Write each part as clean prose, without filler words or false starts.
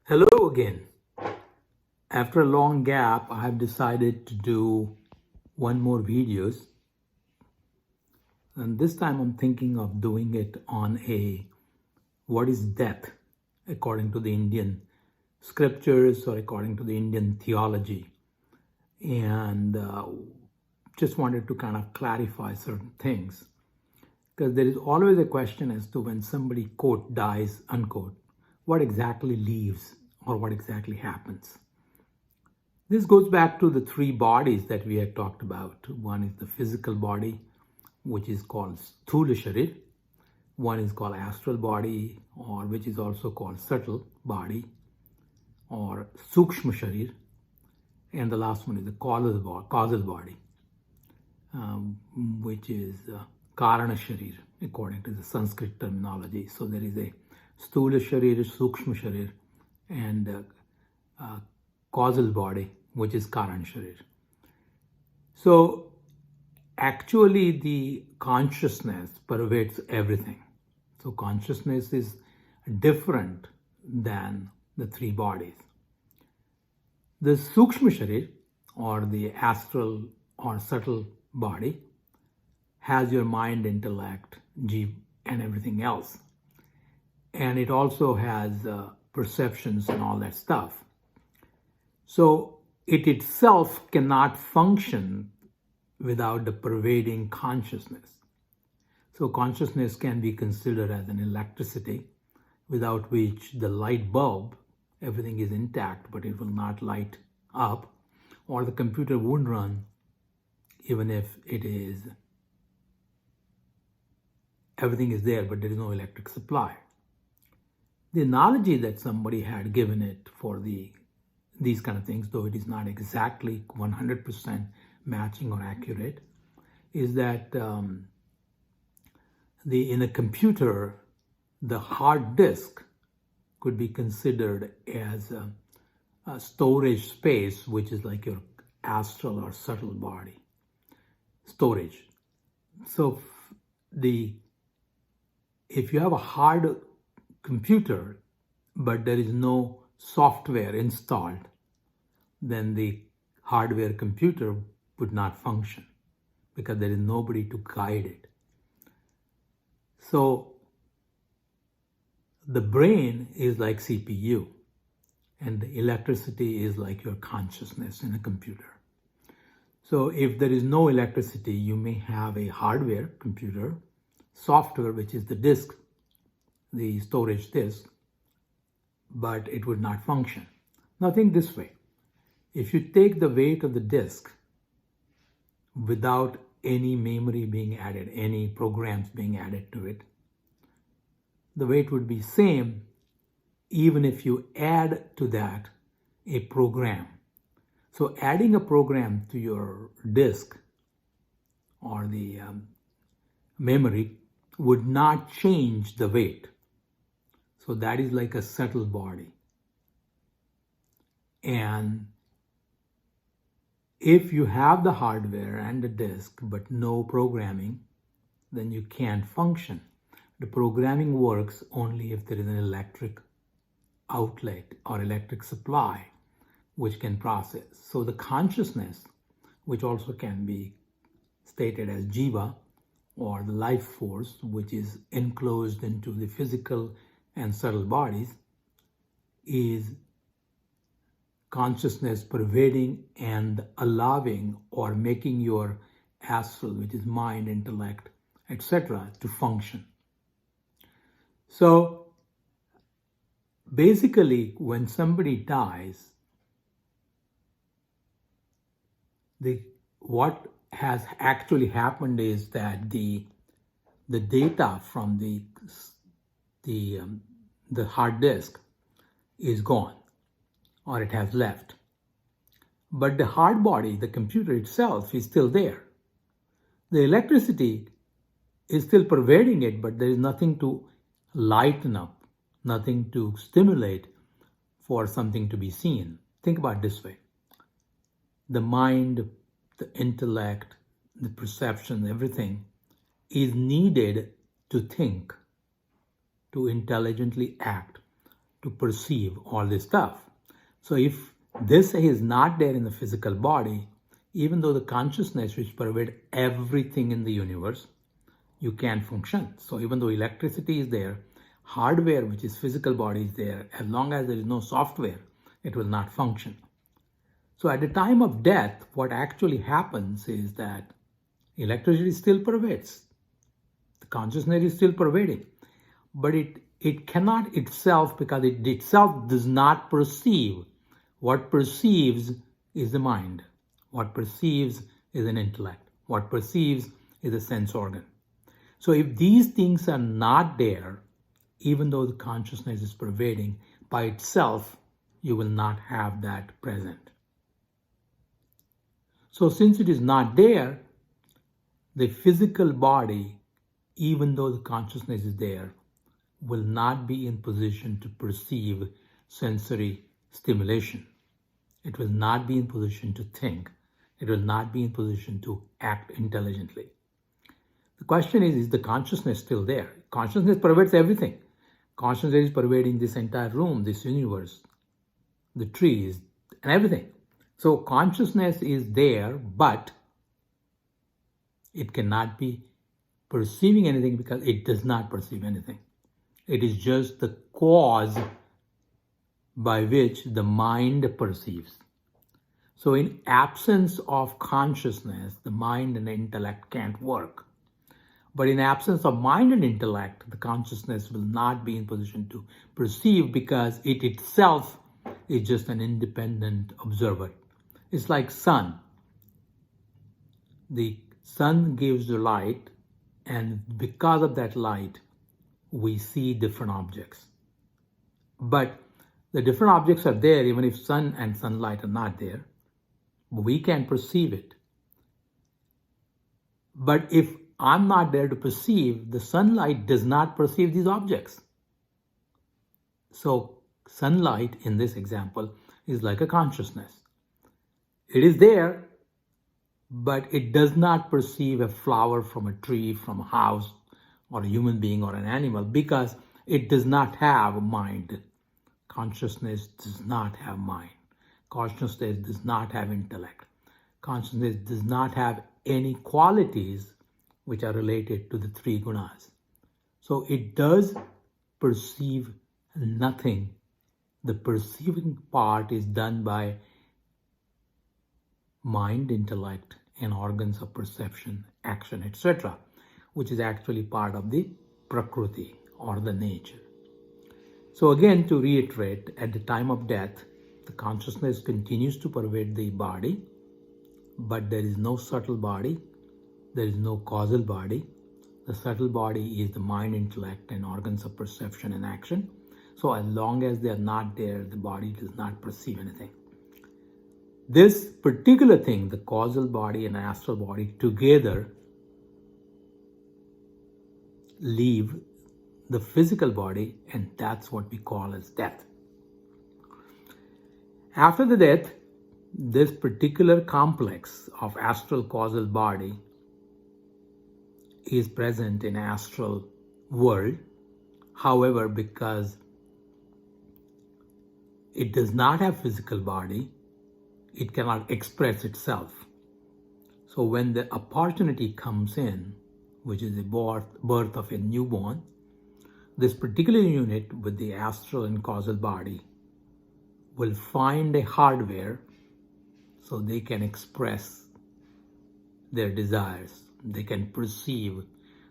Hello again. After a long gap, I have decided to do one more videos. And this time I'm thinking of doing it on what is death according to the Indian scriptures or according to the Indian theology. And just wanted to kind of clarify certain things. Because there is always a question as to when somebody, quote, dies, unquote, what exactly leaves or what exactly happens. This goes back to the three bodies that we had talked about. One is the physical body, which is called Sthula Sharir. One is called astral body, or which is also called subtle body, or Sukshma Sharir. And the last one is the causal body, which is Karana Sharir, according to the Sanskrit terminology. So there is a Sthula Sharir, Sukshma Sharir, and causal body, which is Karan Sharir. So actually the consciousness pervades everything. So consciousness is different than the three bodies. The Sukshma Sharir, or the astral or subtle body, has your mind, intellect, jeev, and everything else. And it also has perceptions and all that stuff. So it itself cannot function without the pervading consciousness. So consciousness can be considered as an electricity, without which the light bulb, everything is intact, but it will not light up, or the computer wouldn't run even if everything is there, but there is no electric supply. The analogy that somebody had given it for these kind of things, though it is not exactly 100% matching or accurate, is that in a computer, the hard disk could be considered as a storage space, which is like your astral or subtle body storage. So if you have a hard computer, but there is no software installed, then the hardware computer would not function because there is nobody to guide it. So the brain is like CPU, and the electricity is like your consciousness in a computer. So if there is no electricity, you may have a hardware computer, software, which is the disk, the storage disk, but it would not function. Now think this way. If you take the weight of the disk without any memory being added, any programs being added to it, the weight would be same even if you add to that a program. So adding a program to your disk or the memory would not change the weight. So that is like a subtle body. And if you have the hardware and the disk but no programming, then you can't function. The programming works only if there is an electric outlet or electric supply which can process. So the consciousness, which also can be stated as jiva, or the life force, which is enclosed into the physical and subtle bodies, is consciousness pervading and allowing or making your astral, which is mind, intellect, etc., to function. So basically, when somebody dies, what has actually happened is that the data from the hard disk is gone, or it has left. But the hard body, the computer itself, is still there. The electricity is still pervading it, but there is nothing to lighten up, nothing to stimulate for something to be seen. Think about it this way. The mind, the intellect, the perception, everything is needed to think, to intelligently act. to perceive all this stuff. So if this is not there in the physical body, even though the consciousness which pervades everything in the universe, you can't function. So even though electricity is there, hardware, which is physical body, is there. As long as there is no software, it will not function. So at the time of death, what actually happens is that electricity still pervades. The consciousness is still pervading. But it cannot itself, because it itself does not perceive. What perceives is the mind. What perceives is an intellect. What perceives is a sense organ. So if these things are not there, even though the consciousness is pervading, by itself, you will not have that present. So since it is not there, the physical body, even though the consciousness is there, will not be in position to perceive sensory stimulation. It will not be in position to think. It will not be in position to act intelligently. The question is the consciousness still there? Consciousness pervades everything. Consciousness is pervading this entire room, this universe, the trees, and everything. So consciousness is there, but it cannot be perceiving anything because it does not perceive anything. It is just the cause by which the mind perceives. So in absence of consciousness, the mind and the intellect can't work. But in absence of mind and intellect, the consciousness will not be in position to perceive because it itself is just an independent observer. It's like sun. The sun gives the light, and because of that light, we see different objects. But the different objects are there even if sun and sunlight are not there. We can perceive it. But if I'm not there to perceive, the sunlight does not perceive these objects. So sunlight in this example is like a consciousness. It is there, but it does not perceive a flower from a tree, from a house, or a human being or an animal because it does not have a mind. Consciousness does not have mind. Consciousness does not have intellect. Consciousness does not have any qualities which are related to the three gunas. So it does perceive nothing. The perceiving part is done by mind, intellect, and organs of perception, action, etc., which is actually part of the prakriti or the nature. So again, to reiterate, at the time of death, the consciousness continues to pervade the body, but there is no subtle body, there is no causal body. The subtle body is the mind, intellect, and organs of perception and action. So as long as they are not there, the body does not perceive anything. This particular thing, the causal body and astral body together leave the physical body, and that's what we call as death. After the death, this particular complex of astral causal body is present in astral world. However, because it does not have physical body, it cannot express itself. So when the opportunity comes in, which is the birth of a newborn, this particular unit with the astral and causal body will find a hardware so they can express their desires, they can perceive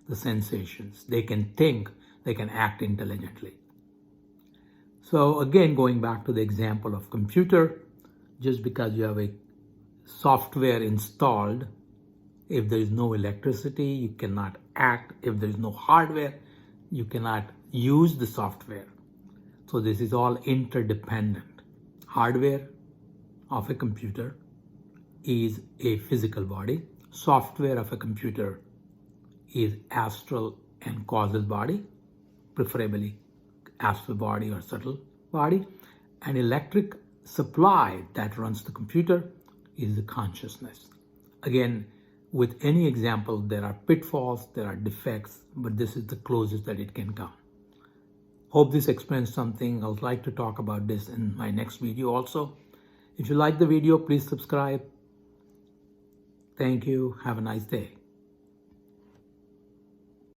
the sensations, they can think, they can act intelligently. So again, going back to the example of computer, just because you have a software installed, if there is no electricity, you cannot act. If there is no hardware, you cannot use the software. So this is all interdependent. Hardware of a computer is a physical body. Software of a computer is astral and causal body, preferably astral body or subtle body. And electric supply that runs the computer is the consciousness. Again, with any example, there are pitfalls, there are defects, but this is the closest that it can come. Hope this explains something. I would like to talk about this in my next video also. If you like the video, please subscribe. Thank you. Have a nice day.